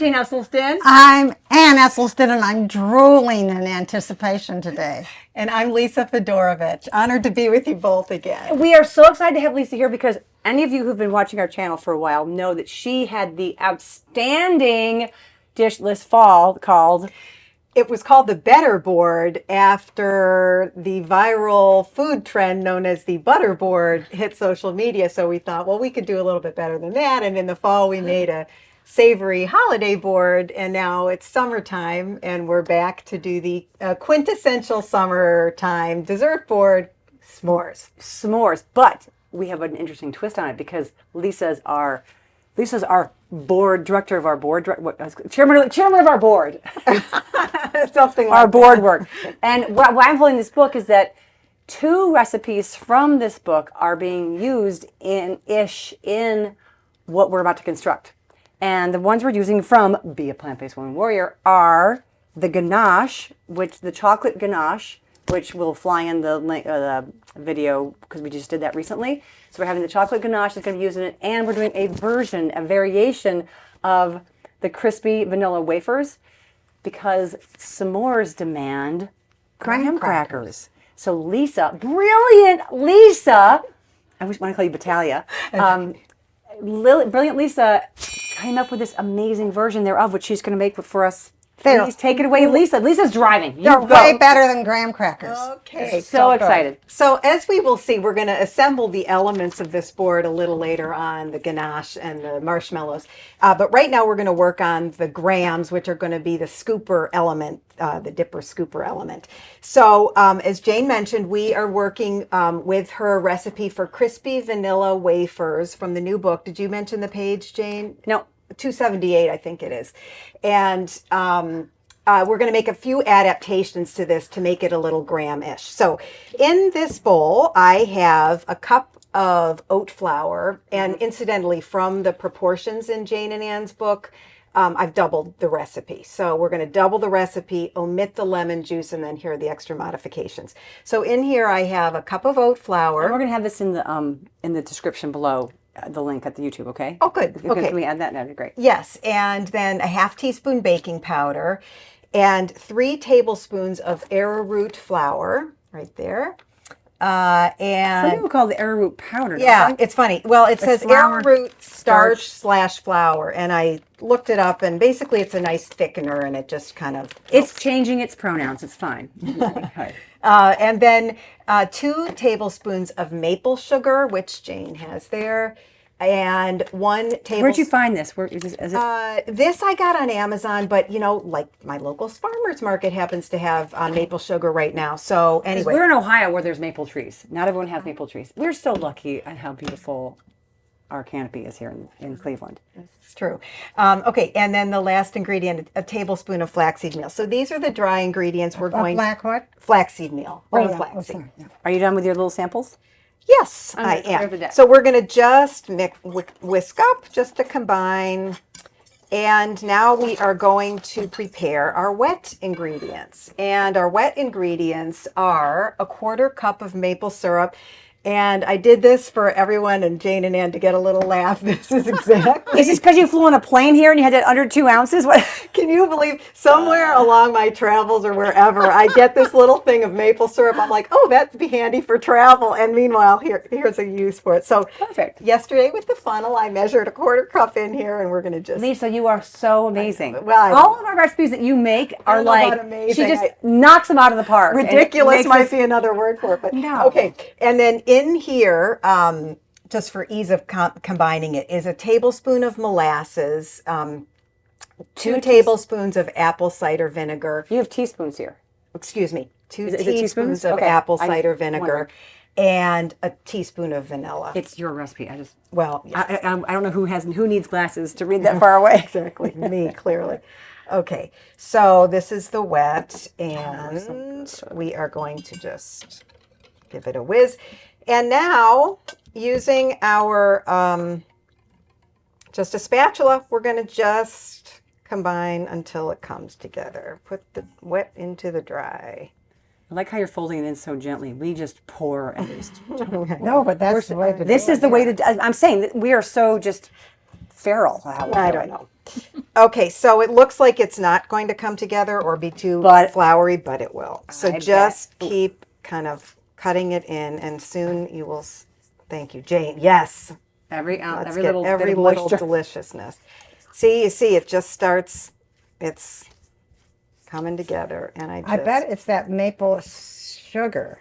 Jane Esselstyn. I'm Ann Esselstyn, and I'm drooling in anticipation today. And I'm Lisa Fedorovich. Honored to be with you both again. We are so excited to have Lisa here because any of you who've been watching our channel for a while know that she had the outstanding dish this fall called... It was called the Better Board after the viral food trend known as the Butter Board hit social media. So we thought, well, we could do a little bit better than that. And in the fall, we made a savory holiday board. And now it's summertime, and we're back to do the quintessential summertime dessert board, s'mores. S'mores. But we have an interesting twist on it because Lisa's our board director of our board, chairman of our board. Something like our board work. And why I'm holding this book is that 2 recipes from this book are being used in what we're about to construct. And the ones we're using from Be a Plant-Based Woman Warrior are the Ganache, the chocolate ganache, which will fly in the video because we just did that recently. So we're having the chocolate ganache that's going to be used in it, and we're doing a variation of the Crispy Vanilla Wafers because s'mores demand graham crackers. So Lisa, brilliant Lisa, I want to call you Battaglia, brilliant Lisa came up with this amazing version thereof, which she's going to make for us. Please take it away, Lisa. Lisa's driving. They're way better than graham crackers. Okay. So excited. So as we will see, we're going to assemble the elements of this board a little later on, the ganache and the marshmallows. But right now we're going to work on the grahams, which are going to be the scooper element, the dipper scooper element. So as Jane mentioned, we are working with her recipe for crispy vanilla wafers from the new book. Did you mention the page, Jane? No. 278, I think it is. And we're going to make a few adaptations to this to make it a little graham-ish. So in this bowl, I have a cup of oat flour. And incidentally, from the proportions in Jane and Ann's book, I've doubled the recipe. So we're going to double the recipe, omit the lemon juice, and then here are the extra modifications. So in here, I have a cup of oat flour. And we're going to have this in the description below. The link at the YouTube, okay? Oh, good. Okay. Can we add that? That'd be great. Yes, and then a ½ teaspoon baking powder and 3 tablespoons of arrowroot flour, right there. And some people call it the arrowroot powder. Yeah, it's funny. Well, it says flour, arrowroot starch / flour, and I looked it up, and basically it's a nice thickener, and it just kind of... It's changing its pronouns. It's fine. And then 2 tablespoons of maple sugar, which Jane has there, and 1 tablespoon... Where'd you find this? Where is this? This I got on Amazon, but like my local farmer's market happens to have maple sugar right now. So anyway, we're in Ohio where there's maple trees. Not everyone has maple trees. We're so lucky at how beautiful our canopy is here in Cleveland. It's true. Okay, and then the last ingredient, a tablespoon of flaxseed meal. So these are the dry ingredients we're going... Black what? Flaxseed meal. Flaxseed. Okay. Yeah. Are you done with your little samples? Yes, I am. So we're going to just whisk up just to combine. And now we are going to prepare our wet ingredients. And our wet ingredients are a 1/4 cup of maple syrup. And I did this for everyone and Jane and Ann to get a little laugh. This is exactly... Is this because you flew on a plane here and you had that under 2 ounces? What? Can you believe somewhere along my travels or wherever, I get this little thing of maple syrup. I'm like, oh, that'd be handy for travel. And meanwhile, here's a use for it. So perfect. Yesterday with the funnel, I measured a 1/4 cup in here, and we're going to just... Lisa, you are so amazing. Well, all of our recipes that you make are like, amazing. She just knocks them out of the park. Ridiculous might be another word for it, but no. Okay. And then in here, just for ease of combining it, is a tablespoon of molasses, 2 tablespoons of apple cider vinegar. You have teaspoons here. Excuse me, 2 Is it teaspoons of apple cider vinegar, and a teaspoon of vanilla. It's your recipe. Yes. I don't know who needs glasses to read that far away. Exactly, me, clearly. Okay, so this is the wet, and we are going to just give it a whiz. And now, using our, just a spatula, we're going to just combine until it comes together. Put the wet into the dry. I like how you're folding it in so gently. We just pour and just... No, but that's the way to do it. This is the way to... I'm saying that we are so just feral. I don't know. Okay, so it looks like it's not going to come together or be too floury, but it will. So just keep kind of cutting it in, and soon you will. Thank you, Jane. Yes. Every Let's little get every bit of little moisture. deliciousness. See, you see, it just starts. It's coming together, and I bet it's that maple sugar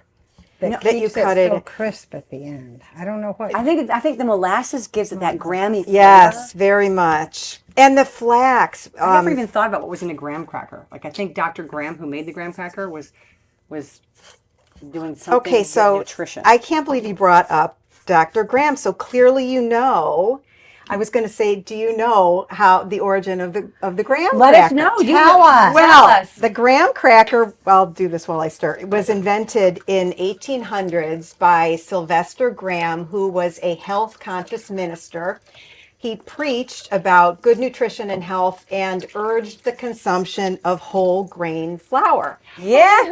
that keeps it so crisp at the end. I don't know what. I think the molasses gives it that Grammy flavor. Yes, very much. And the flax. I never even thought about what was in a graham cracker. Like I think Dr. Graham, who made the graham cracker, was doing something with nutrition. I can't believe you brought up Dr. Graham. So clearly, you know. I was going to say, do you know how the origin of the graham cracker? Let us know. Tell us. Well, the graham cracker, I'll do this while I stir. It was invented in 1800s by Sylvester Graham, who was a health conscious minister. He preached about good nutrition and health and urged the consumption of whole grain flour. Yeah.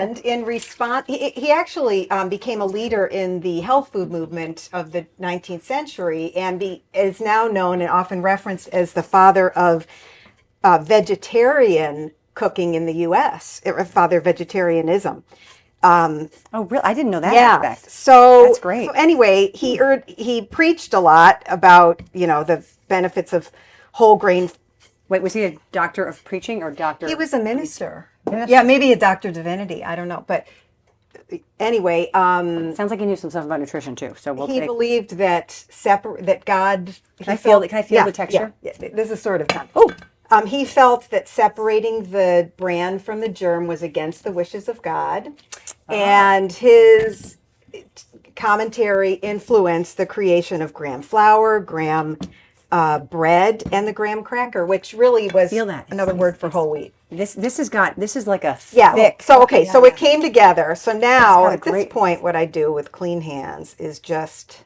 And in response, he actually became a leader in the health food movement of the 19th century and is now known and often referenced as the father of vegetarian cooking in the U.S., father of vegetarianism. Oh, really? I didn't know that aspect. So that's great. So anyway, he preached a lot about the benefits of whole grain. Wait, was he a doctor of preaching or doctor? He was a minister. Yeah, maybe a doctor of divinity. I don't know, but anyway, sounds like he knew some stuff about nutrition too. So he believed that that God. Can I feel the texture? Yeah, this is sort of done. Oh. He felt that separating the bran from the germ was against the wishes of God, and his commentary influenced the creation of graham flour, graham bread, and the graham cracker, which really was another word for whole wheat. This is like a thick. So so it came together. So now at this point, what I do with clean hands is just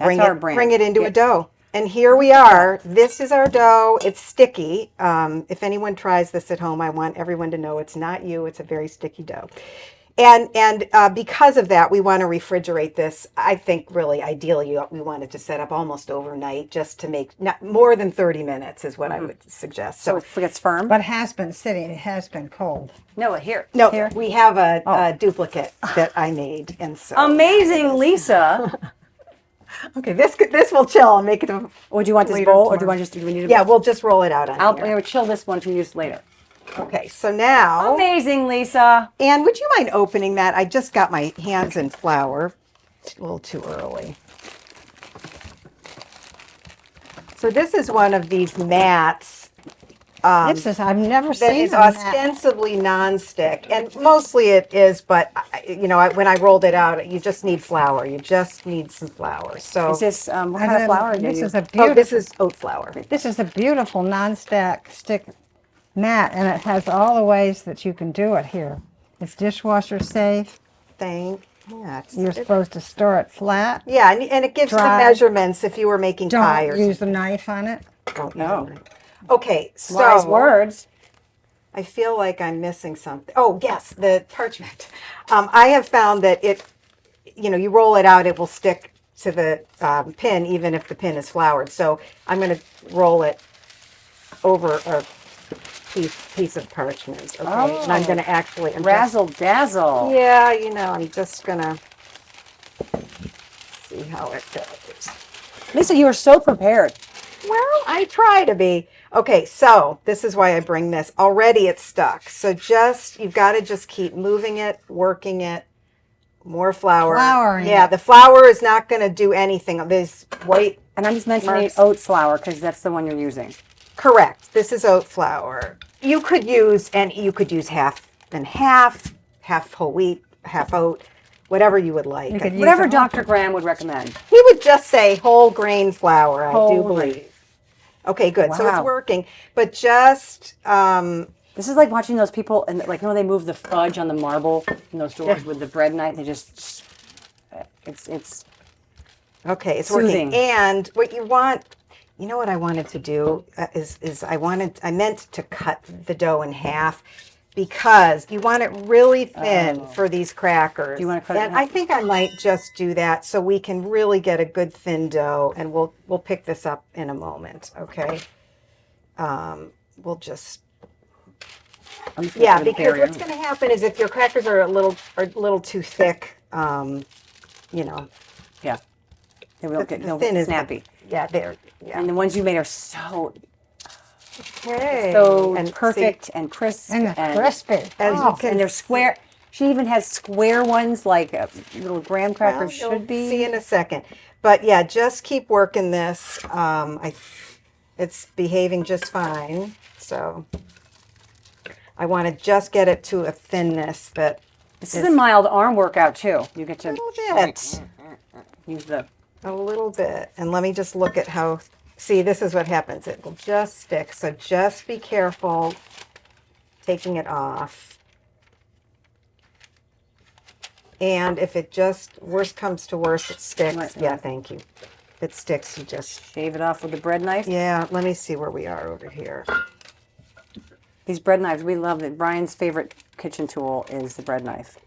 bring it into a dough. And here we are. This is our dough. It's sticky. If anyone tries this at home, I want everyone to know it's not you. It's a very sticky dough. And because of that, we want to refrigerate this. I think really ideally we want it to set up almost overnight just to make not more than 30 minutes is what I would suggest. So it gets firm? But it has been sitting. It has been cold. No, here. We have a duplicate that I made. And so amazing, Lisa. Okay, this will chill and make it a. Or do you want this bowl, or do we need? Yeah, we'll just roll it out on here. I'll chill this one to use later. Okay, so now. Amazing, Lisa. Anne, would you mind opening that? I just got my hands in flour. A little too early. So this is one of these mats. I've never seen that is ostensibly nonstick, and mostly it is. But when I rolled it out, you just need flour. You just need some flour. So is this what kind of flour? This is oat flour. This is a beautiful non-stick mat, and it has all the ways that you can do it here. It's dishwasher safe. You're supposed to store it flat. Yeah, and it gives the measurements if you were making pie. Don't use the knife on it. No. Okay, so wise words. I feel like I'm missing something. Oh, yes, the parchment. I have found that you roll it out, it will stick to the pin, even if the pin is floured. So I'm going to roll it over a piece of parchment. Okay, and I'm going to actually razzle dazzle. Yeah, I'm just going to see how it goes. Lisa, you are so prepared. Well, I try to be. Okay, so this is why I bring this. Already it's stuck. So you've got to just keep moving it, working it, more flour. Yeah, the flour is not going to do anything. This white. And I'm just mentioning oat flour because that's the one you're using. Correct. This is oat flour. You could use half and half whole wheat, half oat, whatever you would like. Whatever Dr. Graham would recommend. He would just say whole grain flour, I do believe. Okay, good. Wow. So it's working. But just this is like watching those people and they move the fudge on the marble in those doors with the bread knife. They just it's okay. It's soothing. Working. And what you want, what I wanted to do is I meant to cut the dough in half because you want it really thin for these crackers. Do you want to cut it And in I half? think I might just do that so we can really get a good thin dough, and we'll pick this up in a moment, okay? We'll just I'm just gonna yeah, put a because barrier. what's going to happen is if your crackers are a little too thick, you know, Yeah. They won't the get, they'll thin get is snappy. yeah, there. Yeah. And the ones you made are so Okay. and perfect see, and crisp And they're crispy. as you Oh, can and they're see- square. She even has square ones like little graham crackers well, you'll should be. see in a second. But yeah, just keep working this. It's behaving just fine. So I want to just get it to a thinness that This is a mild arm workout too. You get to a little bit. use the. A little bit. And let me just look at how, see, this is what happens. It will just stick. So just be careful taking it off. And if it just, worst comes to worst, it sticks. Right. Yeah, thank you. If it sticks, you just, Shave it off with the bread knife. yeah, let me see where we are over here. These bread knives, we love it. Brian's favorite kitchen tool is the bread knife.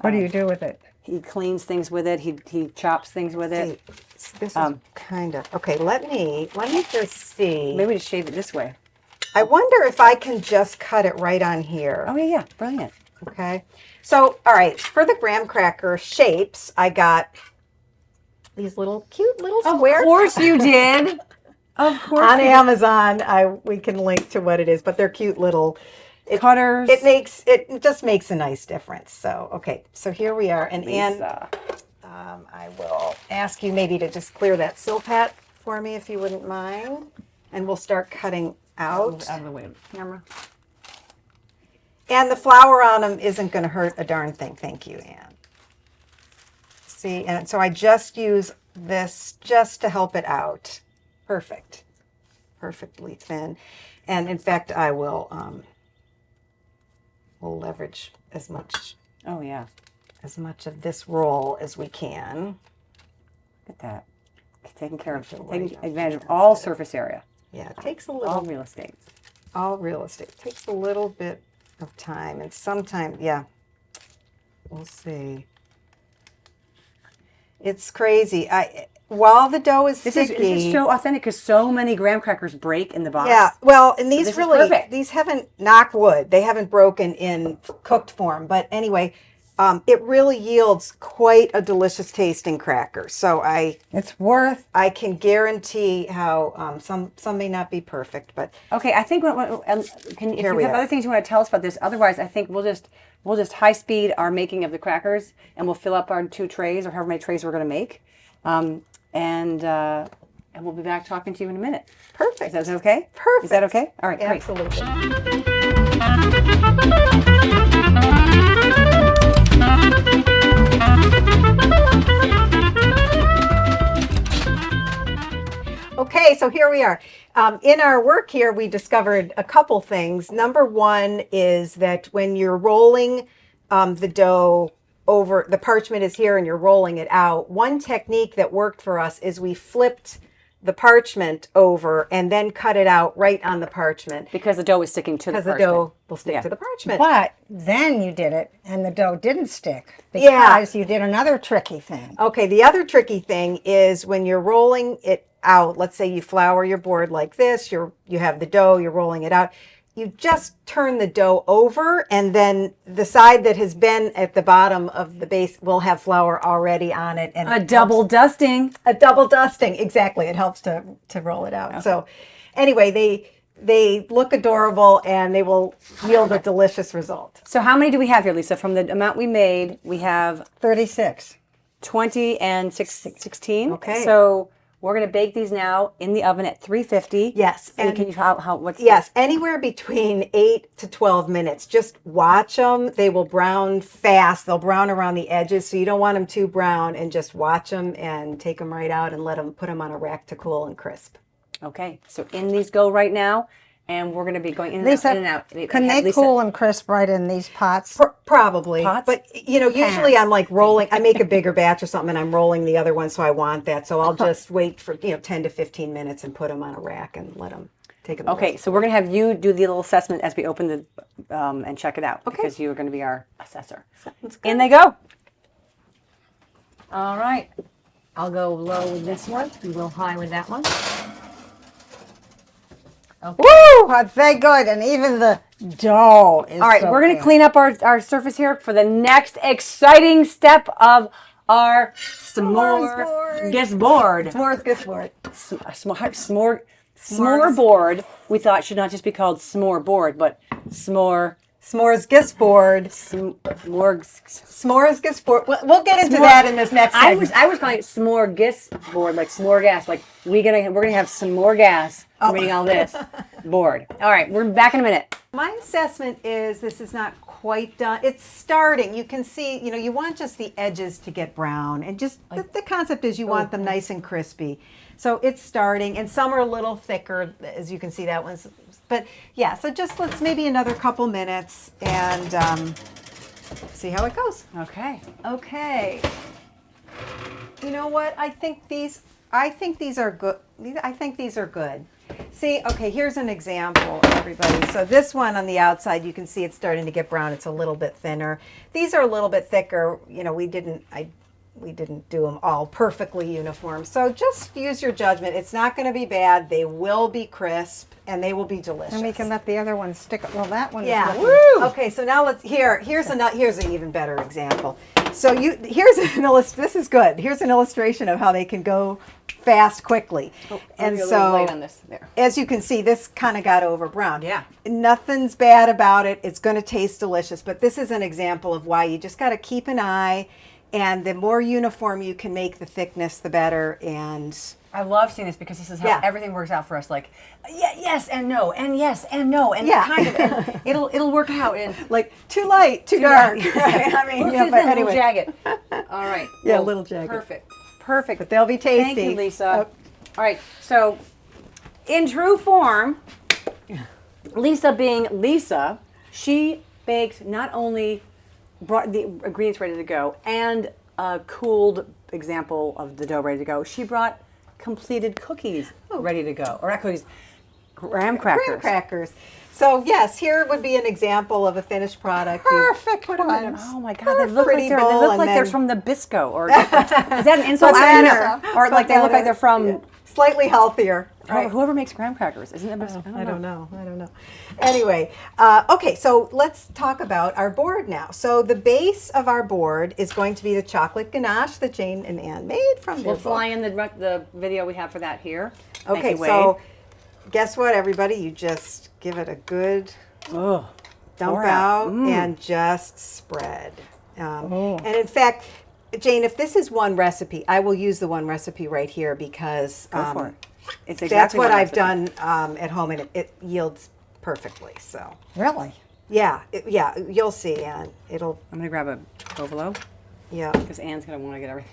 what do you do with it? He cleans things with it. He chops things with it. See, this is kind of, okay, let me just see. Maybe just shave it this way. I wonder if I can just cut it right on here. Oh yeah, brilliant. Okay. So, all right, for the graham cracker shapes, I got these little cute little square Of course you did. Of course. on you did. Amazon. We can link to what it is, but they're cute little Cutters. it just makes a nice difference. So, okay. So here we are. And Lisa. I will ask you maybe to just clear that silpat for me if you wouldn't mind, and we'll start cutting out. Out of the way of the camera. And the flour on them isn't going to hurt a darn thing. Thank you, Anne. See, and so I just use this just to help it out. Perfect. Perfectly thin. And in fact, I will we'll leverage as much Oh yeah. of this roll as we can. Look at that. Taking care of, Right taking up advantage of here all instead. surface area, Yeah, it takes a all little real estate. all real estate. Takes a little bit of time, and sometimes, yeah, we'll see. It's crazy. While the dough is This sticky, is so authentic because so many graham crackers break in the box. yeah. Well, and these this is really, perfect. these haven't, knock wood, they haven't broken in cooked form. But anyway, it really yields quite a delicious tasting cracker. So It's worth. I can guarantee how some may not be perfect, but Okay, I think if Here you we have are. other things you want to tell us about this, otherwise I think we'll just high speed our making of the crackers, and we'll fill up our 2 trays or however many trays we're going to make, and we'll be back talking to you in a minute. perfect. Is that okay? Perfect. Is that okay? All right, great. Absolutely. Okay, so here we are. In our work here, we discovered a couple things. Number one is that when you're rolling the dough over, the parchment is here and you're rolling it out. One technique that worked for us is we flipped the parchment over and then cut it out right on the parchment Because the dough is sticking to the because the parchment. dough will stick Yeah. to the parchment. But then you did it, and the dough didn't stick because Yeah. you did another tricky thing. Okay, the other tricky thing is when you're rolling it out, let's say you flour your board like this, you have the dough, you're rolling it out. You just turn the dough over, and then the side that has been at the bottom of the base will have flour already on it. And A it double dusting. a double dusting, exactly. It helps to roll it out. So anyway, they look adorable and they will yield a delicious result. So how many do we have here, Lisa? From the amount we made, we have 36. 20 and 16. Okay. So we're going to bake these now in the oven at 350. Yes, And and- can you what's Yes, anywhere between 8 to 12 minutes. Just watch them. They will brown fast. They'll brown around the edges, so you don't want them too brown. And just watch them and take them right out and put them on a rack to cool and crisp. Okay. So in these go right now, and we're going to be going in and Lisa, out, in and out. can they Lisa, cool and crisp right in these pots? Probably. Pots? But, usually I'm like rolling. I make a bigger batch or something, and I'm rolling the other one, so I want that. So I'll just wait for, 10 to 15 minutes and put them on a rack and let them take a Okay, so we're going to have you do the little assessment as we open the and check it out because you are going to be our assessor. In they go. All right. I'll go low with this one. You go high with that one. Okay. Woo! Aren't they good? And even the dough is All right, so we're going to good. clean up our surface here for the next exciting step of our smorgasbord. Board. Smorgasbord. S'more board. We thought should not just be called s'more board, but s'more. Smorgasbord. Smorgasbord. We'll get into that in this next segment. I was calling it smorgasbord, like s'more like we're gonna have some more gas from eating all this board. All right, we're back in a minute. My assessment is this is not quite done. It's starting. You can see, you want just the edges to get brown, and just the concept is you want them nice and crispy. So it's starting, and some are a little thicker, as you can see that one's. But yeah, so just let's maybe another couple minutes and see how it goes. Okay. Okay. You know what? I think these are good. I think these are good. See, okay, here's an example, everybody. So this one on the outside, you can see it's starting to get brown. It's a little bit thinner. These are a little bit thicker. We didn't do them all perfectly uniform. So just use your judgment. It's not going to be bad. They will be crisp and they will be delicious. And we can let the other one stick. Well, that one Yeah. is looking- Okay, so now here's an even better example. So this is good. Here's an illustration of how they can go fast quickly. And so light on this there. as you can see, this kind of got over brown. Yeah. Nothing's bad about it. It's going to taste delicious, but this is an example of why you just got to keep an eye, and the more uniform you can make the thickness, the better. And I love seeing this because this is how Yeah. everything works out for us. Like, yes and no, and yes and no, and Yeah. kind of. And it'll work out. And like too light, too dark. dark. Right? I mean, little yeah, thin, but little anyway. jagged. All right. Yeah, Well, little jagged. Perfect. But they'll be tasty. Thank you, Lisa. Oh. All right. So, in true form, Lisa being Lisa, she baked not only brought the ingredients ready to go and a cooled example of the dough ready to go. She brought completed cookies ready to go, or not cookies, graham crackers. Graham crackers. So yes, here would be an example of a finished product. You Perfect put 'em in a Oh my God! They look like pretty they're bowl and then- from Nabisco, or is that an insult? Put I don't that know. in. Or like Put they look that like they're from. slightly healthier. Whoever makes graham crackers, isn't it Nabisco? I don't know. Anyway, okay, so let's talk about our board now. So the base of our board is going to be the chocolate ganache that Jane and Ann made from their We'll fly in the video we have for that here. Thank Okay, you, Wade. so guess what, everybody? You just give it a good dump pour out. out and just spread. And in fact, Jane, if this is one recipe, I will use the one recipe right here because Go for it. It's exactly that's what one I've recipe. done at home, and it yields perfectly. So Really? yeah, you'll see, and it'll I'm gonna grab a Ovolo yeah. because Anne's gonna want to get everything.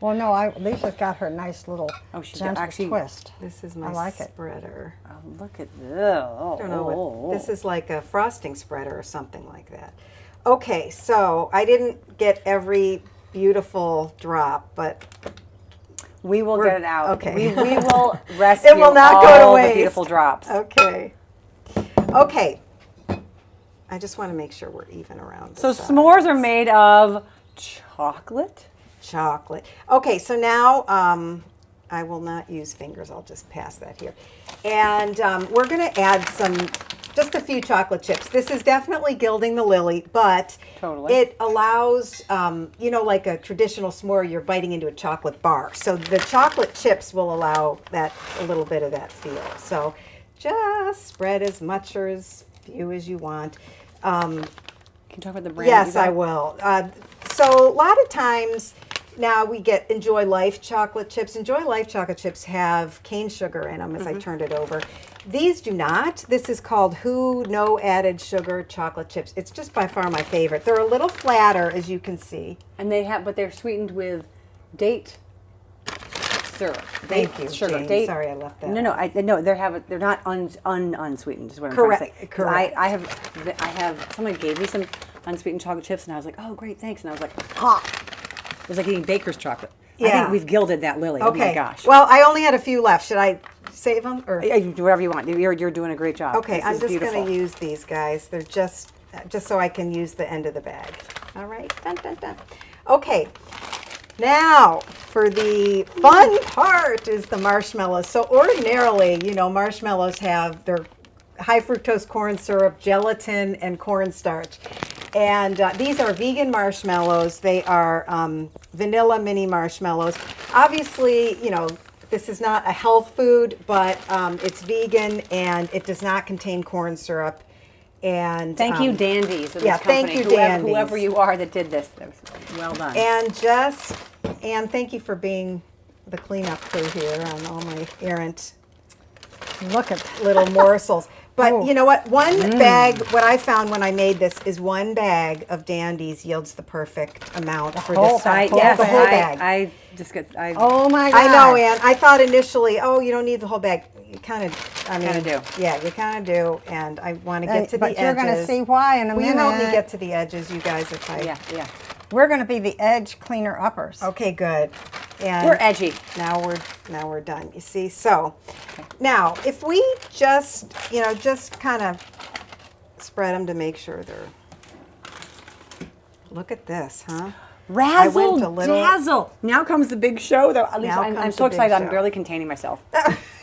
Well, no, Lisa's got her nice little she's gentle actually- twist. This is my I like it. spreader. Oh, look at this. I don't know what this is, like a frosting spreader or something like that. Okay, so I didn't get every beautiful drop, but We will get it out. okay. We will rescue It will not all go to the waste. beautiful drops. okay. I just want to make sure we're even around. the So sides. s'mores are made of chocolate. Chocolate. Okay, so now I will not use fingers. I'll just pass that here. And we're going to add just a few chocolate chips. This is definitely gilding the lily, but Totally. it allows, like a traditional s'more, you're biting into a chocolate bar. So the chocolate chips will allow that a little bit of that feel. So just spread as much or as few as you want. Can you talk about the brand? Yes, you got? I will. So a lot of times now we get Enjoy Life chocolate chips. Enjoy Life chocolate chips have cane sugar in them as I turned it over. These do not. This is called Who No Added Sugar chocolate chips. It's just by far my favorite. They're a little flatter, as you can see. And but they're sweetened with date syrup. Thank you, sugar. Jane. Sorry I left that. No, they're not unsweetened. Is what I'm Correct, trying to say. 'Cause correct. I have someone gave me some unsweetened chocolate chips, and I was like, oh great, thanks. And I was like, ha! It was like eating baker's chocolate. I Yeah. think we've gilded that lily. Okay. Oh my gosh. Well, I only had a few left. Should I save them? Or Yeah, you do whatever you want. You're doing a great job. okay, This I'm is just beautiful. going to use these guys. They're just so I can use the end of the bag. All right, dun, dun, dun. Okay, now for the fun part is the marshmallows. So ordinarily, you know, marshmallows have their high fructose corn syrup, gelatin, and cornstarch. And these are vegan marshmallows. They are vanilla mini marshmallows. Obviously, you know, this is not a health food, but it's vegan and it does not contain corn syrup. And Thank you, Dandies. Of this yeah, thank company. you, Whoever, Dandies. whoever you are that did this. That was well done. And thank you for being the cleanup crew here on all my errant Look at little morsels. But Oh. you know what? One bag, what I found when I made this is one bag of Dandies yields the perfect amount for whole this. bag. Yes, the whole bag. I just get. oh my God. I know, Ann. I thought initially, oh, you don't need the whole bag. You kind of, I mean, Kinda do. Yeah, you kind of do. And I want to get to the but edges. you're going to see why in a Will minute. you help me get to the edges, you guys? If I, Yeah. We're going to be the edge cleaner uppers. Okay, good. And We're edgy. Now we're done. You see, so now if we just just kind of spread them to make sure they're. Look at this, huh? Razzle went a little- dazzle. Now comes the big show. Though at least Now I'm comes so the big excited. I'm show. barely containing myself.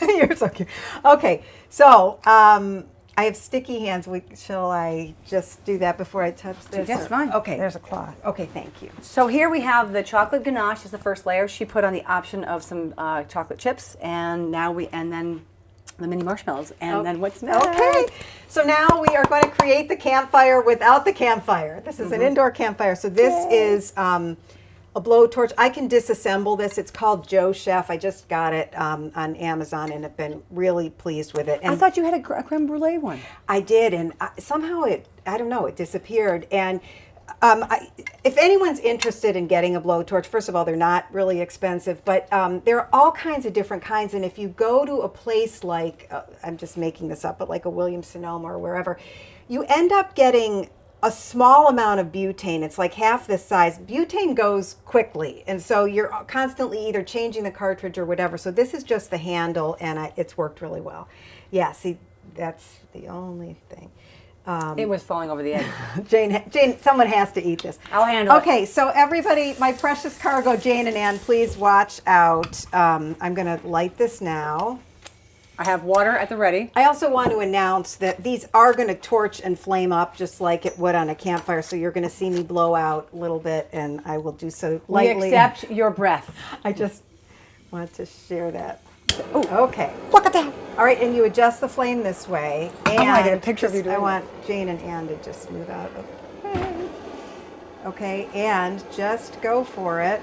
You're so cute. Okay, so I have sticky hands. Shall I just do that before I touch this? That's or- fine. Okay. There's a cloth. Okay, thank you. So here we have the chocolate ganache is the first layer. She put on the option of some chocolate chips, and then the mini marshmallows, and then what's next? Okay, so now we are going to create the campfire without the campfire. This is an indoor campfire. So this is a blowtorch. I can disassemble this. It's called Joe Chef. I just got it on Amazon and have been really pleased with it. And I thought you had a creme brulee one. I did, and somehow I don't know, it disappeared. And if anyone's interested in getting a blowtorch, first of all, they're not really expensive, but there are all kinds of different kinds. And if you go to a place like, I'm just making this up, but like a Williams-Sonoma or wherever, you end up getting a small amount of butane. It's like half this size. Butane goes quickly, and so you're constantly either changing the cartridge or whatever. So this is just the handle, and it's worked really well. Yeah, see, that's the only thing. It was falling over the edge. Jane, someone has to eat this. I'll handle it. Okay, so everybody, my precious cargo, Jane and Ann, please watch out. I'm going to light this now. I have water at the ready. I also want to announce that these are going to torch and flame up just like it would on a campfire. So you're going to see me blow out a little bit, and I will do so lightly. We accept your breath. I just want to share that. Oh, Okay. look at that. All right, and you adjust the flame this way. And I get a picture of you doing I want Jane and Ann to just move out of the way. Okay, and just go for it.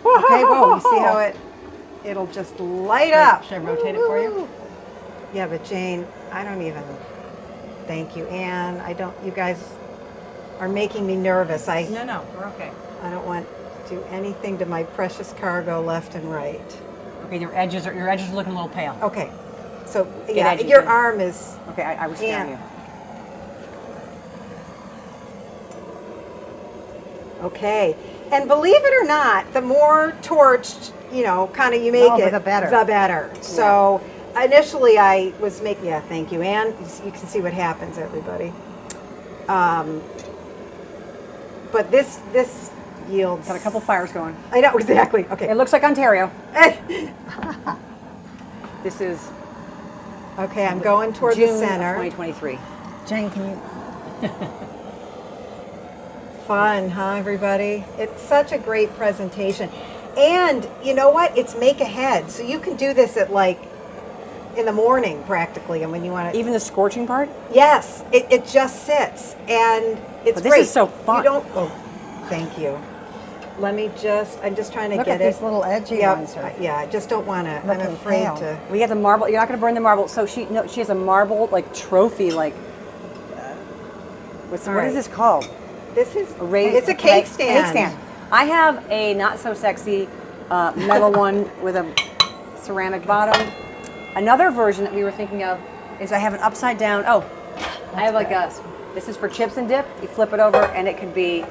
Okay, whoa, you see how it'll just light up. Should I rotate it for you? Woo-hoo. Yeah, but Jane, I don't even, thank you, Ann. You guys are making me nervous. No, we're okay. I don't want to do anything to my precious cargo left and right. Okay, your edges are looking a little pale. Okay, so Get yeah, edgy, your good. arm is, Okay, I was scaring Yeah. you. okay. And believe it or not, the more torched, kind of you make it, the better. The better. So initially I was making, yeah, thank you, Ann. You can see what happens, everybody. But this yields. Got a couple fires going. I know, exactly. Okay. It looks like Ontario. This is Okay, I'm going toward June the of center. 2023. Jane, can you? Fun, huh, everybody? It's such a great presentation. And you know what? It's make ahead. So you can do this at in the morning practically. And when you want to. Even the scorching part? Yes, it just sits. And it's But this great. is so fun. You don't. Oh, thank you. I'm just trying to Look get at it. these little edgy Yeah, ones. yeah, I just don't want to. I'm Looking afraid pale. to. We have the marble. You're not going to burn the marble. So she has a marble trophy what is right. this called? This is. Raised It's a cake stand. Cake stand. I have a not so sexy metal one with a ceramic bottom. Another version that we were thinking of is I have an upside down. Oh, I have this is for chips and dip. You flip it over and it could be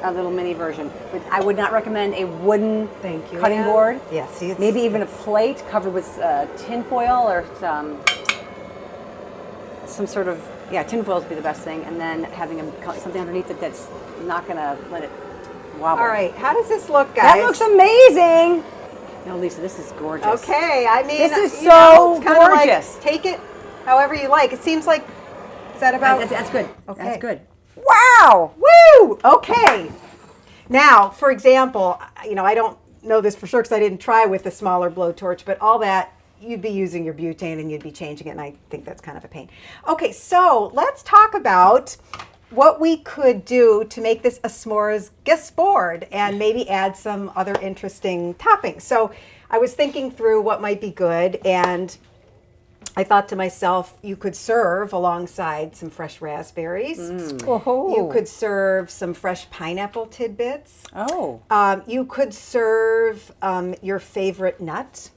a little mini version. But I would not recommend a wooden Thank you, cutting Ann. board. Yeah, see, it's- maybe even a plate covered with tin foil or some sort of, tin foil would be the best thing, and then having something underneath it that's not going to let it wobble. All right, how does this look, guys? That looks amazing. No, Lisa, this is gorgeous. Okay, I mean, This is you know, so it's kinda like, gorgeous. take it however you like. It seems like, is that about? That's good. Okay. That's good. Wow. Woo! Okay. Now, for example, I don't know this for sure because I didn't try with the smaller blowtorch, but all that, you'd be using your butane and you'd be changing it, and I think that's kind of a pain. Okay, so let's talk about what we could do to make this a smorgasbord and maybe add some other interesting toppings. So I was thinking through what might be good, and I thought to myself, you could serve alongside some fresh raspberries. You could serve some fresh pineapple tidbits. Oh. You could serve your favorite nut.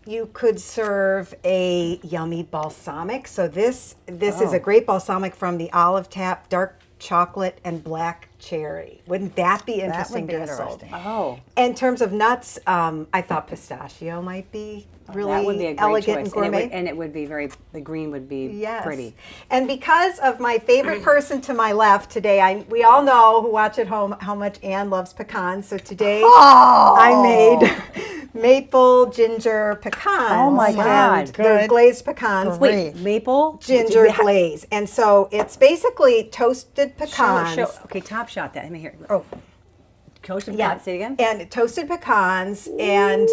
You could serve a yummy balsamic. So this is a great balsamic from the Olive Tap, dark chocolate, and black cherry. Wouldn't that be interesting be to have sold? interesting. Oh. In terms of nuts, I thought pistachio might be really That would be a great elegant choice. and gourmet. And it would be the green would be Yes. pretty. And because of my favorite person to my left today, we all know who watch at home how much Anne loves pecans. So today I made maple ginger pecans. Oh my God. And they're Good. glazed pecans. Wait, maple? Ginger glaze. And so it's basically toasted pecans. Okay, top shot that. Let me hear. Oh, Toasted yeah. pecan. Say it again. And toasted pecans, and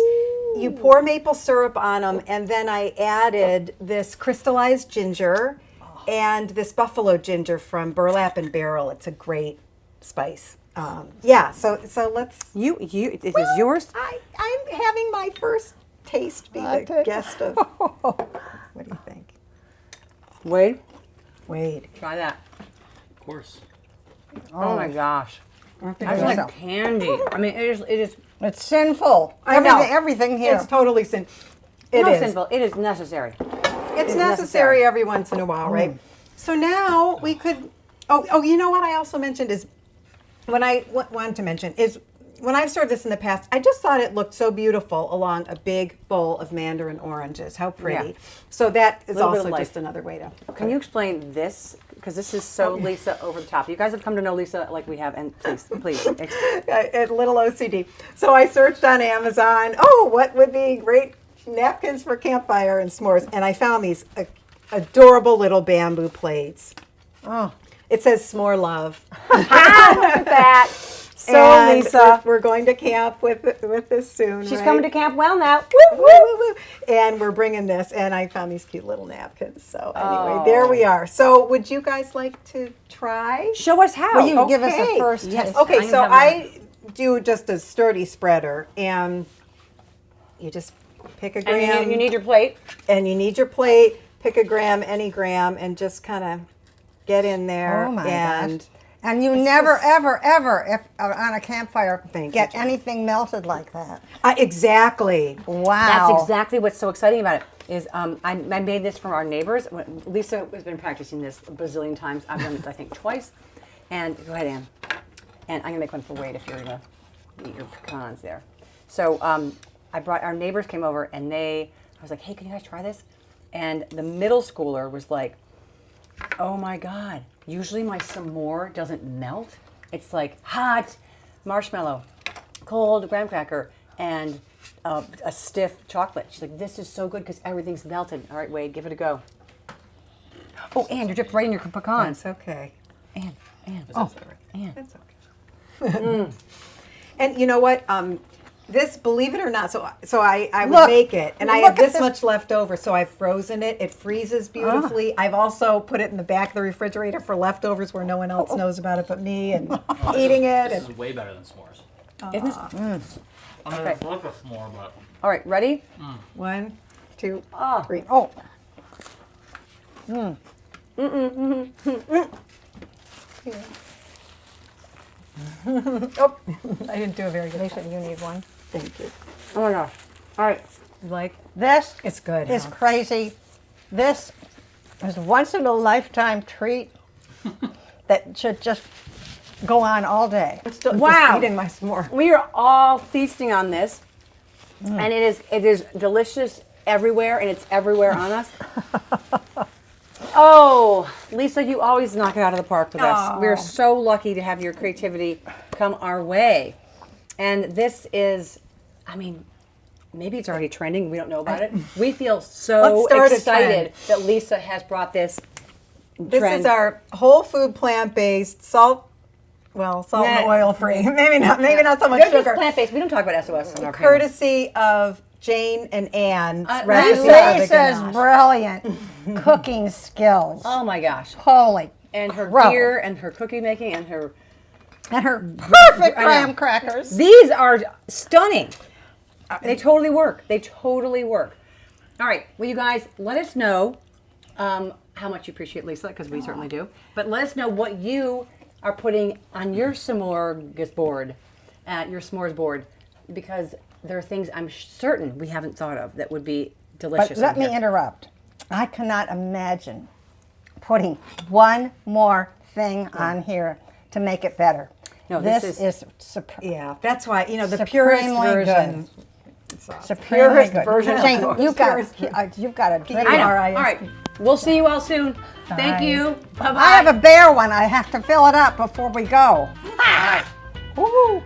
you pour maple syrup on them, and then I added this crystallized ginger and this buffalo ginger from Burlap and Barrel. It's a great spice. So let's. It is yours? I'm having my first taste. Be the guest of. What do you think? Wade, Wade. try that. Of course. Oh my gosh. That's so. like candy. I mean, it is It's sinful. I know. Everything here. It's totally sin. It not is. sinful. It is necessary. It's necessary every once in a while, right? So now we could. Oh, you know what I also mentioned is when I wanted to mention is when I've served this in the past, I just thought it looked so beautiful along a big bowl of mandarin oranges. How pretty! Yeah. So that is Little bit also of life. just another way to. Can you explain this? Because this is so Lisa over the top. You guys have come to know Lisa like we have, and please. A little OCD. So I searched on Amazon. Oh, what would be great napkins for campfire and s'mores? And I found these adorable little bamboo plates. Oh. It says "S'more Love." Look at that. So And Lisa, we're going to camp with this soon. she's right? coming to camp well now. Woo, woo, woo, woo. And we're bringing this, and I found these cute little napkins. So anyway, there we are. So would you guys like to try? Show us how. Will you give us Okay. a first Yes. taste? Okay, I'm so gonna have I do just a sturdy spreader, and you just pick a gram, And you need your plate. and you need your plate. Pick a gram, any gram, and just kind of get in there. Oh my and gosh. And you never, ever, if on a campfire, Thank you, get Jen. anything melted like that. Exactly. Wow. That's exactly what's so exciting about it. Is I made this for our neighbors. Lisa has been practicing this a bazillion times. I've done it I think twice. And go ahead, Ann. And I'm gonna make one for Wade if you're gonna eat your pecans there. So I brought our neighbors came over and I was like, hey, can you guys try this? And the middle schooler was like, oh my God. Usually my s'more doesn't melt. It's like hot marshmallow, cold graham cracker, and a stiff chocolate. She's like, this is so good because everything's melted. All right, Wade, give it a go. Oh, Ann, you're dipped right in your pecans. That's okay. Ann. Oh. Ann. That's okay. And you know what? This, believe it or not, so I would Look. make it, and I Look have at this this. much left over, so I've frozen it. It freezes beautifully. I've also put it in the back of the refrigerator for leftovers where no one else knows about it but me, and eating it. This And is way better than s'mores. Isn't it? I mean, Okay. it's like a s'more, but All right, ready? 1, 2, Ah. 3. Oh, Oh, I didn't do a very good Lisa, job. you need one. Thank you. Oh my gosh. All right. Like, This it's good. is huh? crazy. This is once in a lifetime treat that should just go on all day. I'm still Wow. just eating my s'more. We are all feasting on this, and it is delicious everywhere, and it's everywhere on us. Oh, Lisa, you always knock it out of the park with us. We're so lucky to have your creativity come our way. And this is, I mean, maybe it's already trending. We don't know about it. We feel so Let's start a excited that Lisa has brought this This trend. is our whole food plant-based salt and Yeah. oil free. Maybe not so much They're just sugar. plant-based. We don't talk about SOS in our family. Courtesy of Jane and Anne's Lisa- recipe of the Lisa's ganache. brilliant cooking skills. Oh my gosh. Holy And her crow. gear and her cookie making and her perfect I know. graham crackers. These are stunning. They totally work. They totally work. All right. Well, you guys, let us know how much you appreciate Lisa, because we certainly do. But let us know what you are putting on your smorgasbord, your s'mores board, because there are things I'm certain we haven't thought of that would be delicious. But let on me here. interrupt. I cannot imagine putting one more thing on here to make it better. No, this this is- is Yeah, that's why, the purest supremely version. good. Supremely Purest good. version of Jane, yours. you've got Purest you've got a drink. I know. R.I.S.P. All right. We'll see you all soon. Thank you. Bye-bye. I have a bare one. I have to fill it up before we go. All right. Woo-hoo.